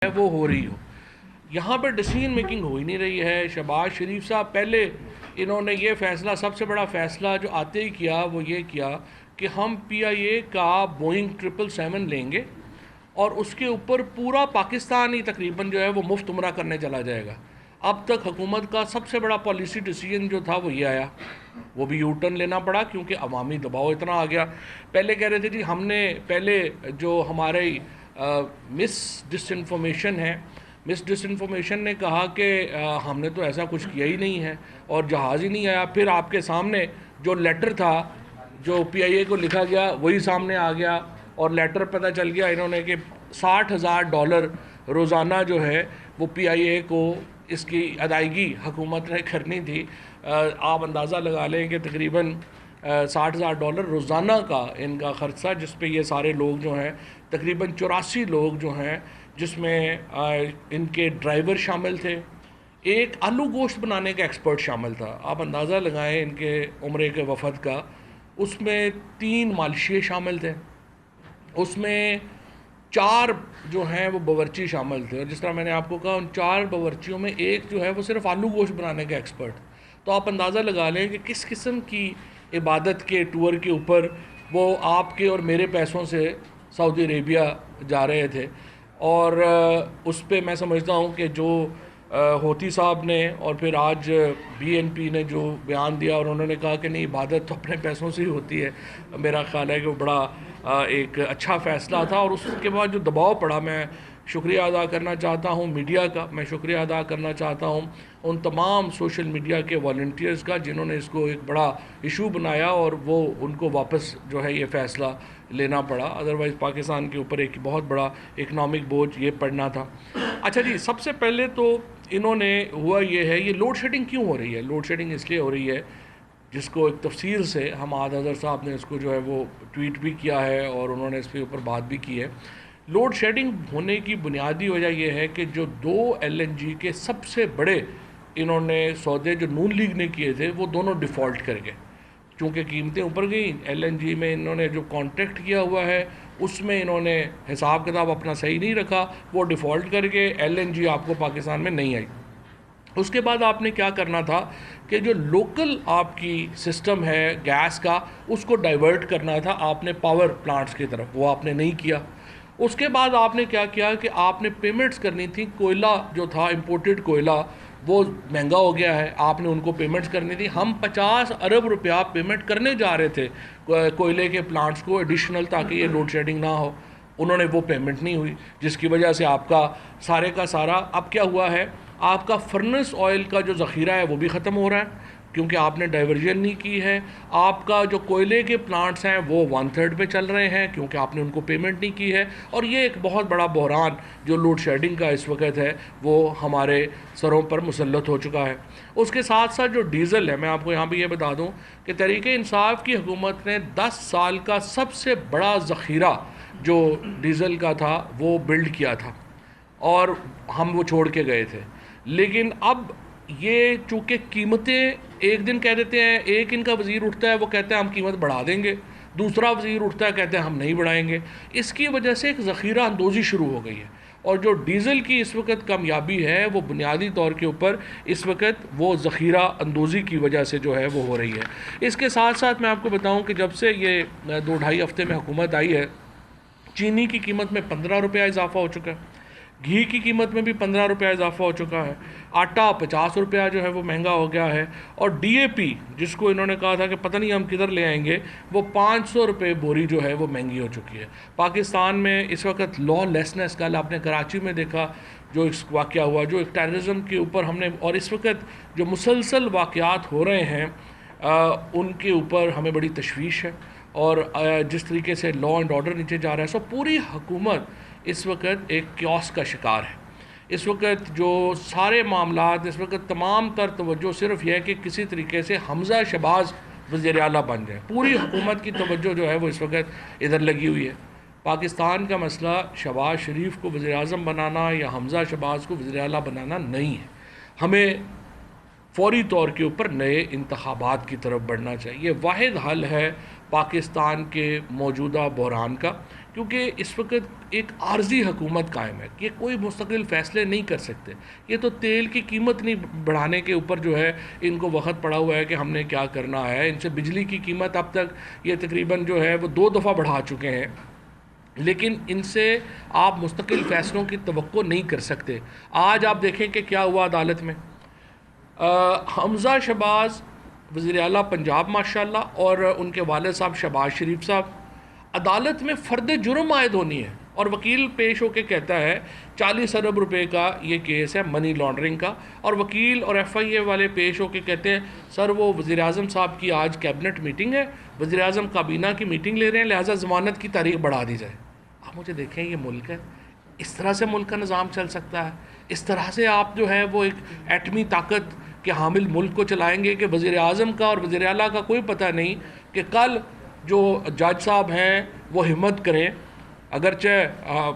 ہے وہ ہو رہی ہو. یہاں پہ ڈیسیژن میکنگ ہو ہی نہیں رہی ہے. شہباز شریف صاحب پہلے انہوں نے یہ فیصلہ، سب سے بڑا فیصلہ جو آتے ہی کیا وہ یہ کیا کہ ہم پی آئی اے کا بوئنگ 777 لیں گے اور اس کے اوپر پورا پاکستان ہی تقریباً جو ہے وہ مفت عمرہ کرنے چلا جائے گا. اب تک حکومت کا سب سے بڑا پالیسی ڈیسیژن جو تھا وہ یہ آیا، وہ بھی یو ٹرن لینا پڑا کیونکہ عوامی دباؤ اتنا آ گیا. پہلے کہہ رہے تھے جی ہم نے پہلے جو ہمارے مس انفارمیشن نے کہا کہ ہم نے تو ایسا کچھ کیا ہی نہیں ہے اور جہاز ہی نہیں آیا. پھر آپ کے سامنے جو لیٹر تھا جو پی آئی اے کو لکھا گیا وہی سامنے آ گیا اور لیٹر پتہ چل گیا انہوں نے کہ $60,000 روزانہ جو ہے وہ پی آئی اے کو اس کی ادائیگی حکومت نے کرنی تھی. آپ اندازہ لگا لیں کہ تقریباً $60,000 روزانہ کا ان کا خرچہ، جس پہ یہ سارے لوگ جو ہیں تقریباً 84 لوگ جو ہیں، جس میں ان کے ڈرائیور شامل تھے، ایک آلو گوشت بنانے کا ایکسپرٹ شامل تھا. آپ اندازہ لگائیں ان کے عمرے کے وفد کا، اس میں 3 مالشیے شامل تھے، اس میں 4 جو ہیں وہ باورچی شامل تھے. اور جس طرح میں نے آپ کو کہا ان 4 باورچیوں میں ایک جو ہے وہ صرف آلو گوشت بنانے کا ایکسپرٹ. تو آپ اندازہ لگا لیں کہ کس قسم کی عبادت کے ٹور کے اوپر وہ آپ کے اور میرے پیسوں سے سعودی عربیہ جا رہے تھے. اور اس پہ میں سمجھتا ہوں کہ جو ہوتی صاحب نے اور پھر آج بی این پی نے جو بیان دیا اور انہوں نے کہا کہ نہیں عبادت تو اپنے پیسوں سے ہی ہوتی ہے، میرا خیال ہے کہ وہ بڑا ایک اچھا فیصلہ تھا. اور اس کے بعد جو دباؤ پڑا، میں شکریہ ادا کرنا چاہتا ہوں میڈیا کا، میں شکریہ ادا کرنا چاہتا ہوں ان تمام سوشل میڈیا کے والنٹیئرز کا جنہوں نے اس کو ایک بڑا ایشو بنایا اور وہ ان کو واپس جو ہے یہ فیصلہ لینا پڑا. ادروائز پاکستان کے اوپر ایک بہت بڑا اکنامک بوجھ یہ پڑنا تھا. اچھا جی، سب سے پہلے تو انہوں نے ہوا یہ ہے، یہ لوڈ شیڈنگ کیوں ہو رہی ہے؟ لوڈ شیڈنگ اس لیے ہو رہی ہے جس کو ایک تفصیل سے حماد اظہر صاحب نے اس کو جو ہے وہ ٹویٹ بھی کیا ہے اور انہوں نے اس کے اوپر بات بھی کی ہے. لوڈ شیڈنگ ہونے کی بنیادی وجہ یہ ہے کہ جو 2 LNG کے سب سے بڑے انہوں نے سودے جو نون لیگ نے کیے تھے وہ دونوں ڈیفالٹ کر گئے. چونکہ قیمتیں اوپر گئیں، LNG میں انہوں نے جو کانٹریکٹ کیا ہوا ہے اس میں انہوں نے حساب کتاب اپنا صحیح نہیں رکھا، وہ ڈیفالٹ کر کے LNG آپ کو پاکستان میں نہیں آئی. اس کے بعد آپ نے کیا کرنا تھا کہ جو لوکل آپ کی سسٹم ہے گیس کا اس کو ڈائیورٹ کرنا تھا آپ نے پاور پلانٹس کی طرف، وہ آپ نے نہیں کیا. اس کے بعد آپ نے کیا کیا کہ آپ نے پیمنٹس کرنی تھی. کوئلہ جو تھا امپورٹڈ کوئلہ وہ مہنگا ہو گیا ہے، آپ نے ان کو پیمنٹس کرنی تھی. ہم 50 ارب روپیہ پیمنٹ کرنے جا رہے تھے کوئلے کے پلانٹس کو ایڈیشنل تاکہ یہ لوڈ شیڈنگ نہ ہو. انہوں نے وہ پیمنٹ نہیں ہوئی جس کی وجہ سے آپ کا سارے کا سارا اب کیا ہوا ہے، آپ کا فرنس آئل کا جو ذخیرہ ہے وہ بھی ختم ہو رہا ہے کیونکہ آپ نے ڈائیورژن نہیں کی ہے. آپ کا جو کوئلے کے پلانٹس ہیں وہ 1/3 پہ چل رہے ہیں کیونکہ آپ نے ان کو پیمنٹ نہیں کی ہے. اور یہ ایک بہت بڑا بحران جو لوڈ شیڈنگ کا اس وقت ہے وہ ہمارے سروں پر مسلط ہو چکا ہے. اس کے ساتھ ساتھ جو ڈیزل ہے، میں آپ کو یہاں بھی یہ بتا دوں کہ تحریک انصاف کی حکومت نے 10 سال کا سب سے بڑا ذخیرہ جو ڈیزل کا تھا وہ بلڈ کیا تھا اور ہم وہ چھوڑ کے گئے تھے. لیکن اب یہ چونکہ قیمتیں ایک دن کہہ دیتے ہیں، ایک ان کا وزیر اٹھتا ہے وہ کہتا ہے ہم قیمت بڑھا دیں گے، دوسرا وزیر اٹھتا ہے کہتے ہیں ہم نہیں بڑھائیں گے. اس کی وجہ سے ایک ذخیرہ اندوزی شروع ہو گئی ہے اور جو ڈیزل کی اس وقت کامیابی ہے وہ بنیادی طور کے اوپر اس وقت وہ ذخیرہ اندوزی کی وجہ سے جو ہے وہ ہو رہی ہے. اس کے ساتھ ساتھ میں آپ کو بتاؤں کہ جب سے یہ 2-2.5 ہفتے میں حکومت آئی ہے، چینی کی قیمت میں 15 روپیہ اضافہ ہو چکا ہے، گھی کی قیمت میں بھی 15 روپیہ اضافہ ہو چکا ہے، آٹا 50 روپیہ جو ہے وہ مہنگا ہو گیا ہے، اور ڈی اے پی جس کو انہوں نے کہا تھا کہ پتہ نہیں ہم کدھر لے آئیں گے، وہ 500 روپے بوری جو ہے وہ مہنگی ہو چکی ہے. پاکستان میں اس وقت لا لیسنس، کل آپ نے کراچی میں دیکھا جو اس واقعہ ہوا، جو ایک ٹیررزم کے اوپر ہم نے، اور اس وقت جو مسلسل واقعات ہو رہے ہیں ان کے اوپر ہمیں بڑی تشویش ہے. اور جس طریقے سے لا اینڈ آرڈر نیچے جا رہا ہے، پوری حکومت اس وقت ایک کیوس کا شکار ہے. اس وقت جو سارے معاملات، اس وقت تمام تر توجہ صرف یہ ہے کہ کسی طریقے سے حمزہ شہباز وزیر اعلیٰ بن جائے. پوری حکومت کی توجہ جو ہے وہ اس وقت ادھر لگی ہوئی ہے. پاکستان کا مسئلہ شہباز شریف کو وزیر اعظم بنانا یا حمزہ شہباز کو وزیر اعلیٰ بنانا نہیں ہے. ہمیں فوری طور کے اوپر نئے انتخابات کی طرف بڑھنا چاہیے. واحد حل ہے پاکستان کے موجودہ بحران کا، کیونکہ اس وقت ایک عارضی حکومت قائم ہے کہ کوئی مستقل فیصلے نہیں کر سکتے. یہ تو تیل کی قیمت نہیں بڑھانے کے اوپر جو ہے ان کو وقت پڑا ہوا ہے کہ ہم نے کیا کرنا ہے. ان سے بجلی کی قیمت اب تک یہ تقریباً جو ہے وہ 2 دفعہ بڑھا چکے ہیں، لیکن ان سے آپ مستقل فیصلوں کی توقع نہیں کر سکتے. آج آپ دیکھیں کہ کیا ہوا عدالت میں. حمزہ شہباز وزیر اعلیٰ پنجاب ماشاءاللہ اور ان کے والد صاحب شہباز شریف صاحب، عدالت میں فرد جرم عائد ہونی ہے اور وکیل پیش ہو کے کہتا ہے 40 ارب روپے کا یہ کیس ہے منی لانڈرنگ کا، اور وکیل اور ایف آئی اے والے پیش ہو کے کہتے ہیں سر وہ وزیر اعظم صاحب کی آج کیبنٹ میٹنگ ہے، وزیر اعظم کابینہ کی میٹنگ لے رہے ہیں، لہٰذا ضمانت کی تاریخ بڑھا دی جائے. آپ مجھے دیکھیں یہ ملک ہے، اس طرح سے ملک کا نظام چل سکتا ہے؟ اس طرح سے آپ جو ہے وہ ایک ایٹمی طاقت کے حامل ملک کو چلائیں گے کہ وزیر اعظم کا اور وزیر اعلیٰ کا کوئی پتہ نہیں کہ کل جو جج صاحب ہیں وہ ہمت کریں. اگرچہ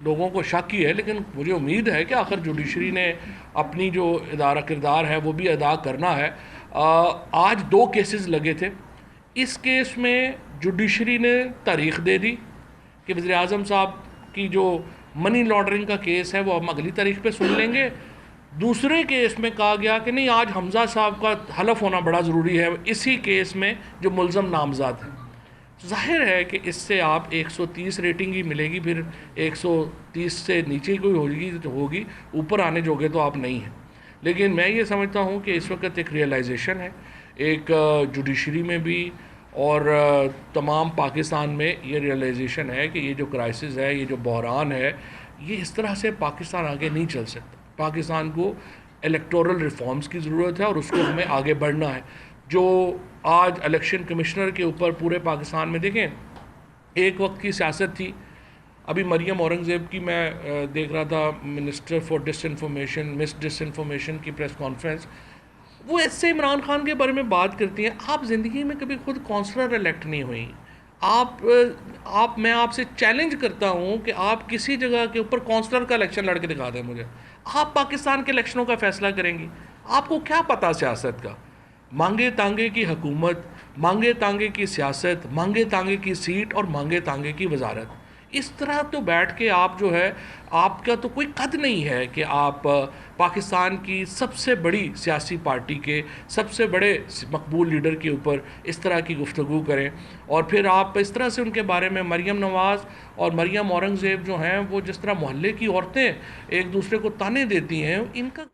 لوگوں کو شک ہی ہے، لیکن مجھے امید ہے کہ آخر جوڈیشری نے اپنی جو ادارہ کردار ہے وہ بھی ادا کرنا ہے. آج 2 کیسز لگے تھے. اس کیس میں جوڈیشری نے تاریخ دے دی کہ وزیر اعظم صاحب کی جو منی لانڈرنگ کا کیس ہے وہ ہم اگلی تاریخ پہ سن لیں گے. دوسرے کیس میں کہا گیا کہ نہیں آج حمزہ صاحب کا حلف ہونا بڑا ضروری ہے اسی کیس میں جو ملزم نامزاد ہیں. ظاہر ہے کہ اس سے آپ 130 ریٹنگ ہی ملے گی، پھر 130 سے نیچے کوئی ہوگی، اوپر آنے جوگے تو آپ نہیں ہیں. لیکن میں یہ سمجھتا ہوں کہ اس وقت ایک ریئلائزیشن ہے ایک جوڈیشری میں بھی اور تمام پاکستان میں یہ ریئلائزیشن ہے کہ یہ جو کرائسس ہے، یہ جو بحران ہے، یہ اس طرح سے پاکستان آگے نہیں چل سکتا. پاکستان کو الیکٹورل ریفارمز کی ضرورت ہے اور اس کو ہمیں آگے بڑھنا ہے. جو آج الیکشن کمشنر کے اوپر پورے پاکستان میں دیکھیں، ایک وقت کی سیاست تھی. ابھی مریم اورنگزیب کی میں دیکھ رہا تھا، منسٹر فار ڈس انفارمیشن کی پریس کانفرنس، وہ اس سے عمران خان کے بارے میں بات کرتی ہیں. آپ زندگی میں کبھی خود کونسلر الیکٹ نہیں ہوئی. میں آپ سے چیلنج کرتا ہوں کہ آپ کسی جگہ کے اوپر کونسلر کا الیکشن لڑ کے دکھا دیں مجھے. آپ پاکستان کے الیکشنوں کا فیصلہ کریں گی؟ آپ کو کیا پتہ سیاست کا؟ مانگے تانگے کی حکومت، مانگے تانگے کی سیاست، مانگے تانگے کی سیٹ اور مانگے تانگے کی وزارت. اس طرح تو بیٹھ کے آپ جو ہے، آپ کا تو کوئی قد نہیں ہے کہ آپ پاکستان کی سب سے بڑی سیاسی پارٹی کے سب سے بڑے مقبول لیڈر کے اوپر اس طرح کی گفتگو کریں، اور پھر آپ اس طرح سے ان کے بارے میں مریم نواز اور مریم اورنگزیب جو ہیں وہ جس طرح محلے کی عورتیں ایک دوسرے کو تانے دیتی ہیں، ان کا